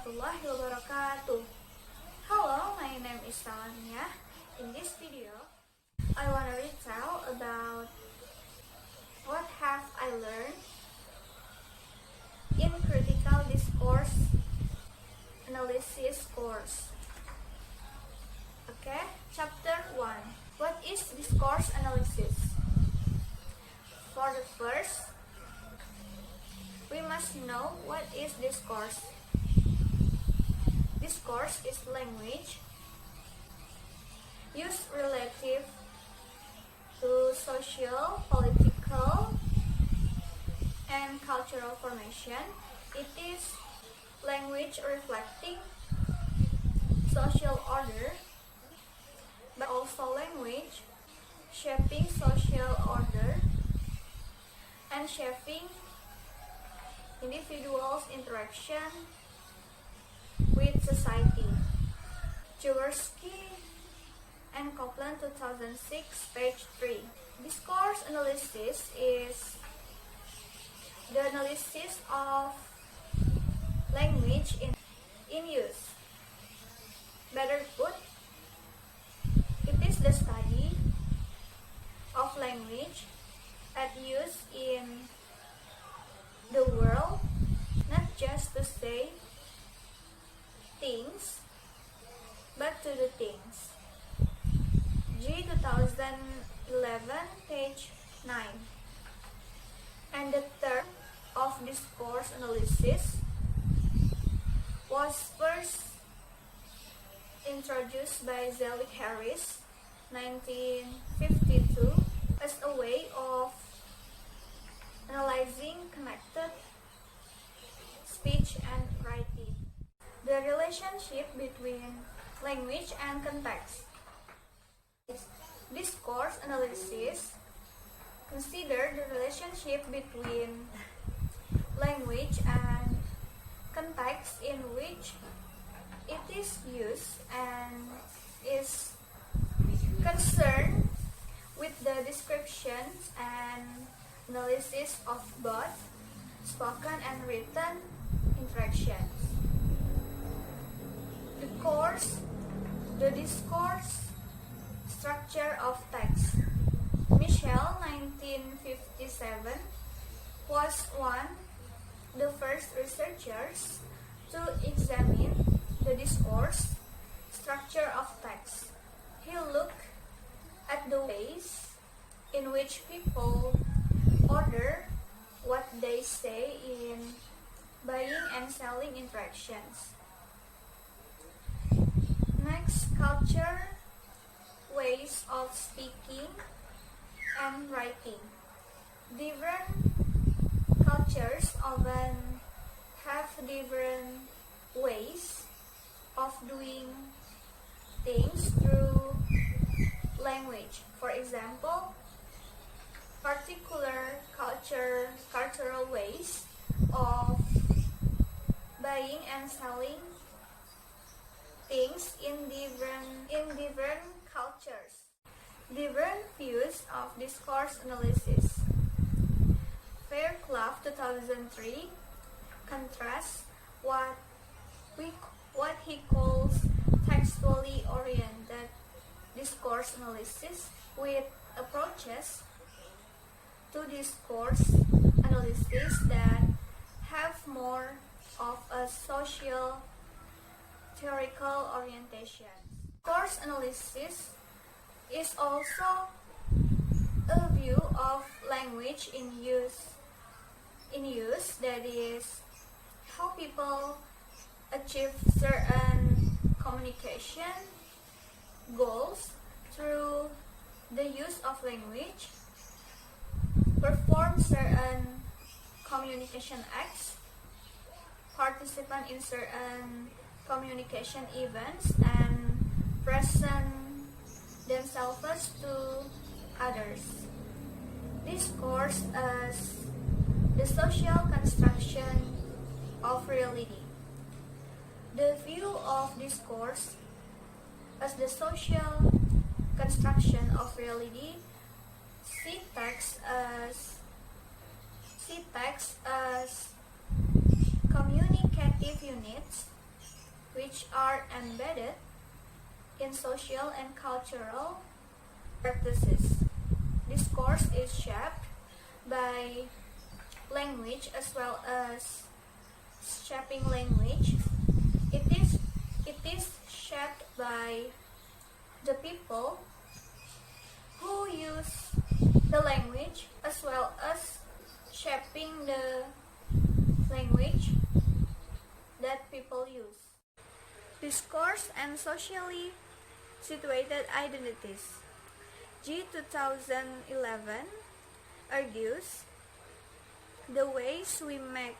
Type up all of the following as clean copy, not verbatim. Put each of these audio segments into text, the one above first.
warahmatullahi wabarakatuh. Hello, my name is Salamiyah. In this video, I want to retell about what have I learned in critical discourse analysis course. Okay, chapter 1. What is discourse analysis? For the first, we must know what is discourse. Discourse is language used relative to social, political, and cultural formation. It is language reflecting social order, but also language shaping social order and shaping individuals' interaction with society. Jaworski and Copeland 2006, page 3. Discourse analysis is the analysis of language in use. Better put, it is the study of language at use in the world, not just to say things, but to do things. G 2011, page 9. And the term of discourse analysis was first introduced by Zelig Harris, 1952, as a way of analyzing connected speech and writing. The relationship between language and context. Discourse analysis consider the relationship between language and context in which it is used and is concerned with the descriptions and analysis of both spoken and written interactions. The discourse structure of text. Michel, 1957, was one of the first researchers to examine the discourse structure of text. He looked at the ways in which people order what they say in buying and selling interactions. Next, culture, ways of speaking and writing. Different cultures often have different ways of doing things through language. For example, particular cultural ways of buying and selling things in different cultures. Different views of discourse analysis. Fairclough 2003 contrasts what he calls textually oriented discourse analysis with approaches to discourse analysis that have more of a social theoretical orientation. Discourse analysis is also a view of language in use, that is, how people achieve certain communication goals through the use of language, perform certain communication acts, participate in certain communication events, and present themselves to others. Discourse as the social construction of reality. The view of discourse as the social construction of reality see text as communicative units which are embedded in social and cultural practices. Discourse is shaped by language as well as shaping language. It is shaped by the people who use the language as well as shaping the language that people use. Discourse and socially situated identities. G 2011 argues the ways we make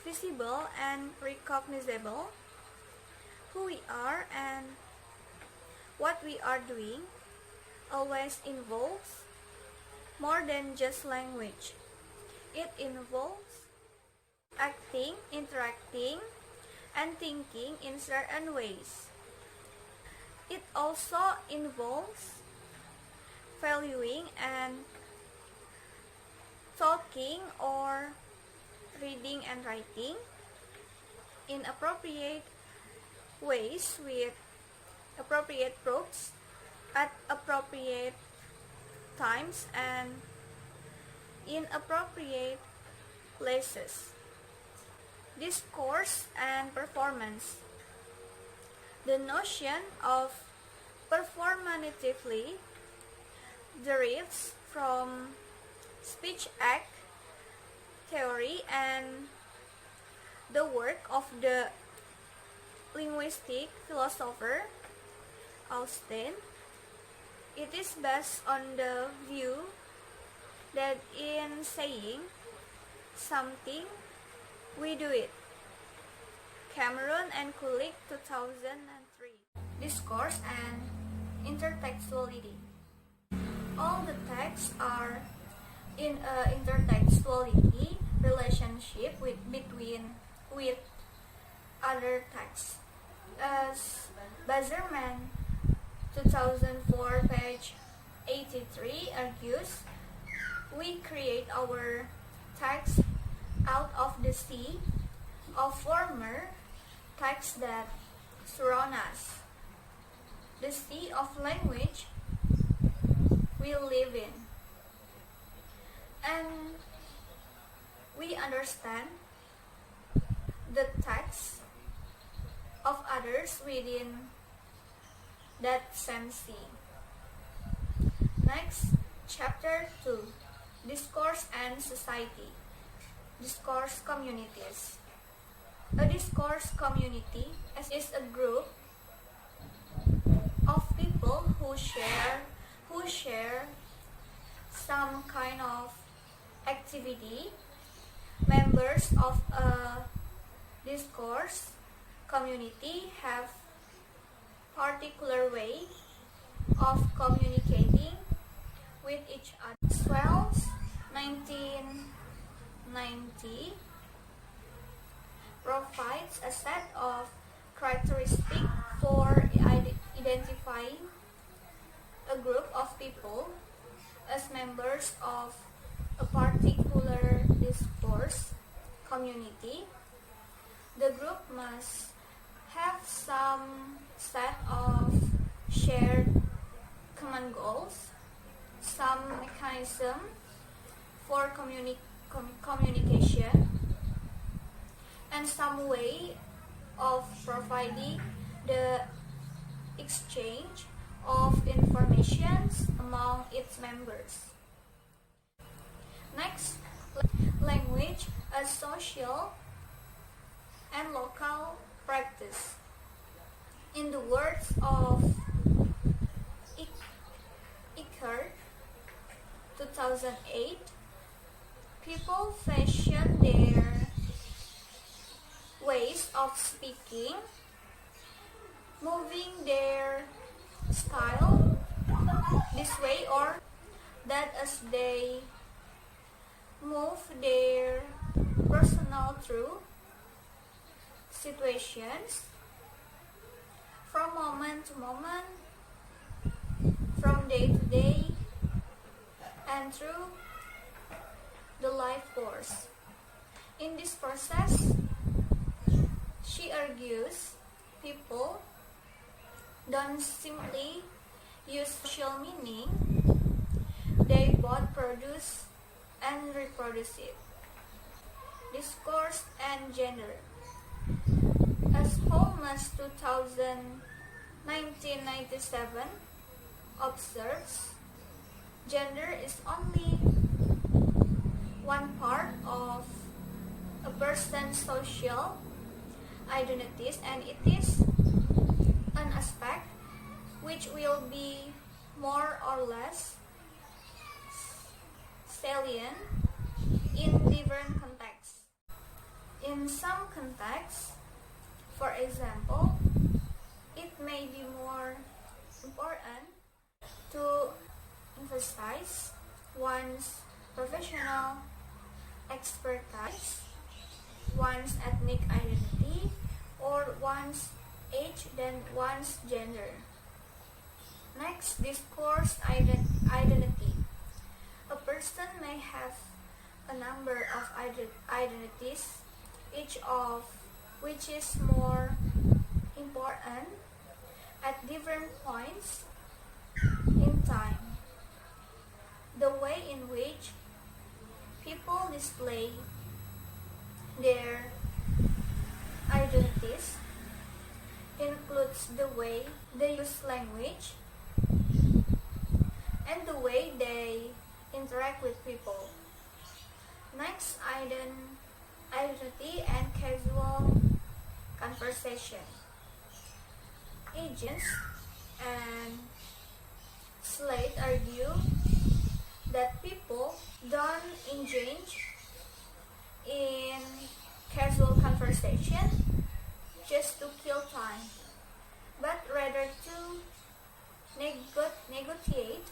visible and recognizable who we are and what we are doing always involves more than just language. It involves acting, interacting, and thinking in certain ways. It also involves valuing and talking or reading and writing in appropriate ways with appropriate proofs at appropriate times and in appropriate places. Discourse and performance. The notion of performatively derives from speech act theory and the work of the linguistic philosopher Austin. It is based on the view that in saying something, we do it. Cameron and Kulik, 2003. Discourse and intertextuality. All the texts are in a intertextuality relationship with other texts. As Bazerman 2004 page 83 argues, we create our text out of the sea of former texts that surround us. The sea of language we live in. And we understand the text of others within that same sea. Next, chapter 2, Discourse and Society. Discourse communities. A discourse community is a group of people who share some kind of activity. Members of a discourse community have particular way of communicating with each other. Swells 1990 provides a set of characteristics for identifying a group of people as members of a particular discourse community. The group must have some set of shared common goals, some mechanism for communication, and some way of providing the exchange of information among its members. Next, language as social and local practice. In the words of Iker, 2008, people fashion their ways of speaking, moving their style this way or that as they move their personal through situations from moment to moment, from day to day, and through the life course. In this process, she argues people don't simply use social meaning, they both produce and reproduce it. Discourse and gender. As Holmes 1997 observes, gender is only one part of a person's social identities, and it is an aspect which will be more or less salient in different contexts. In some contexts, for example, it may be more important to emphasize one's professional expertise, one's ethnic identity, or one's age than one's gender. Next, discourse identity. A person may have a number of identities, each of which is more important at different points in time. The way in which people display their identities includes the way they use language and the way they interact with people. Next, identity and casual conversation. Agents and Slate argue that people don't engage in casual conversation just to kill time, but rather to negotiate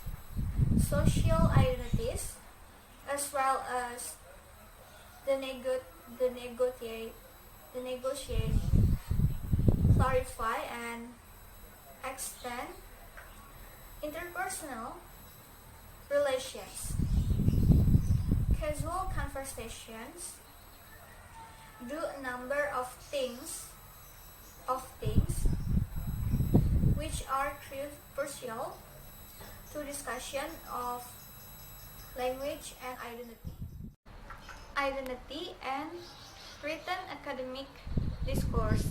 social identities as well as the negotiate, clarify, and extend interpersonal relations. Casual conversations do a number of things which are crucial to discussion of language and identity. Identity and written academic discourse.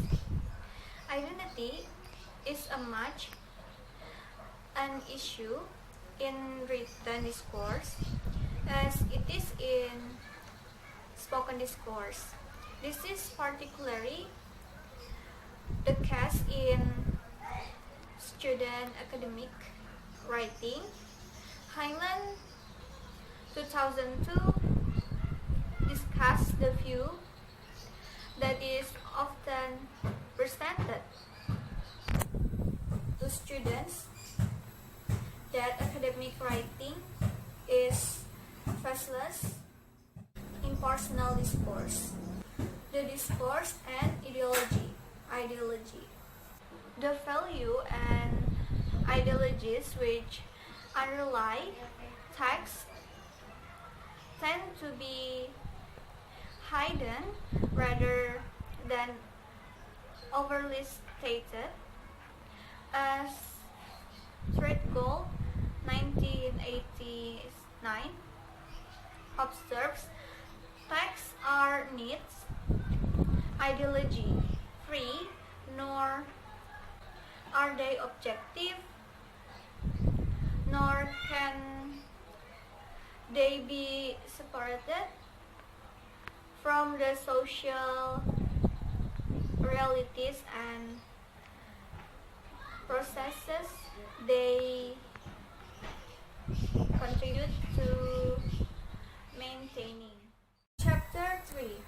Identity is an issue in written discourse as it is in spoken discourse. This is particularly the case in student academic writing. Heinlein 2002 discussed the view that is often presented to students that academic writing is faceless impersonal discourse. The discourse and ideology. The value and ideologies which underlie text tend to be hidden rather than overly stated. As Threadgold 1989 observes, texts are needs ideology free, nor are they objective, nor can they be separated from the social realities and processes they contribute to maintaining. Chapter 3.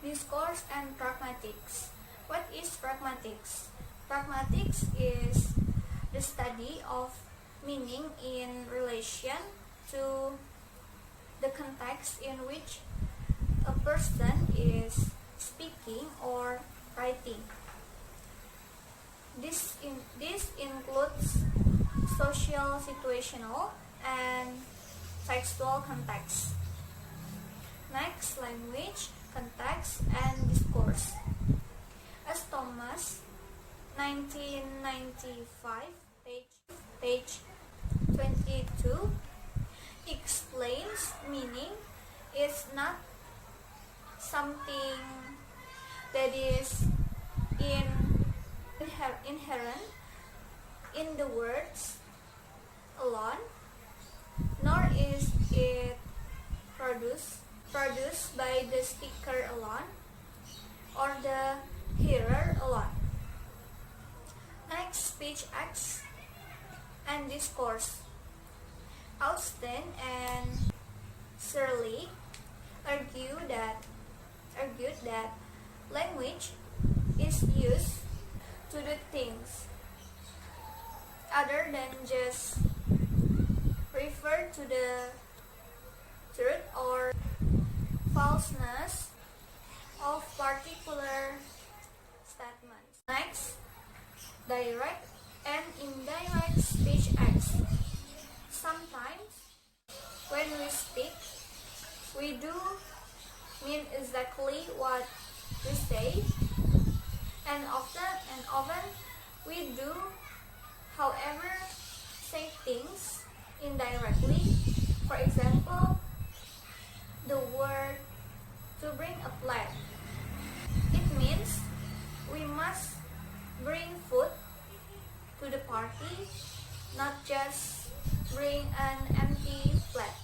Discourse and Pragmatics. What is pragmatics? Pragmatics is the study of meaning in relation to the context in which a person is speaking or writing. This includes social, situational, and textual context. Next, language, context, and discourse. As Thomas 95, page 22, explains meaning is not something that is inherent in the words alone, nor is it produced by the speaker alone or the hearer alone. Next, speech acts and discourse. Austin and Searle argued that language is used to do things other than just refer to the truth or falseness of particular statements. Next, direct and indirect speech acts. Sometimes when we speak, we do mean exactly what we say, and often we do, however, say things indirectly. For example, the word "to bring a plate." It means we must bring food to the party, not just bring an empty plate.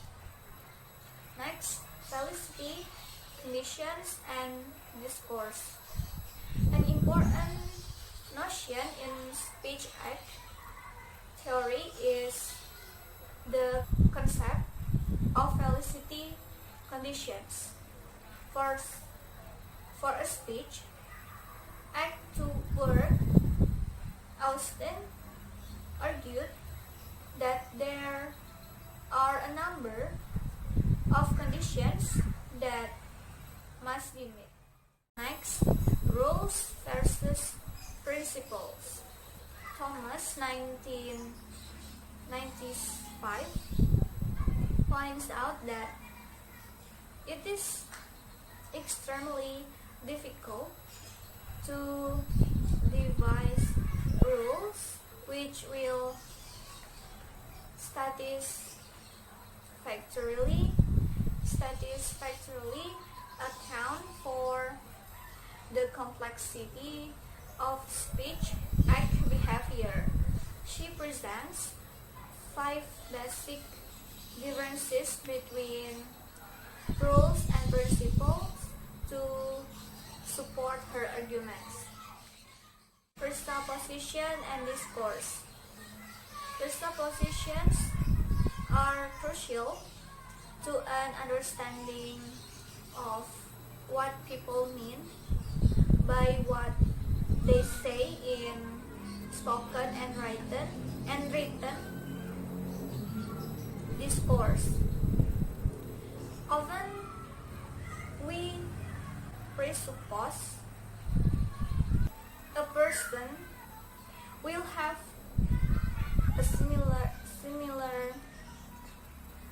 Next, felicity, conditions, and discourse. An important notion in speech act theory is the concept of felicity conditions. For a speech act to work, Austin argued that there are a number of conditions that must be met. Next, rules versus principles. Thomas, 1995, points out that it is extremely difficult to devise rules which will satisfactorily account for the complexity of speech act behavior. She presents 5 basic differences between rules and principles to support her arguments. Presupposition and discourse. Presuppositions are crucial to an understanding of what people mean by what they say in spoken and written discourse. Often we presuppose a person will have a similar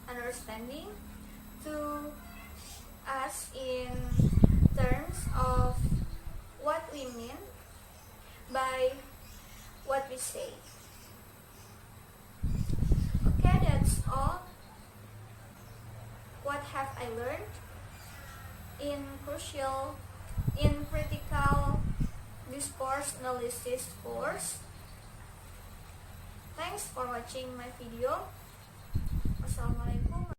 understanding to us in terms of what we mean by what we say. Okay, that's all. What have I learned in critical discourse analysis course? Thanks for watching my video. Assalamualaikum.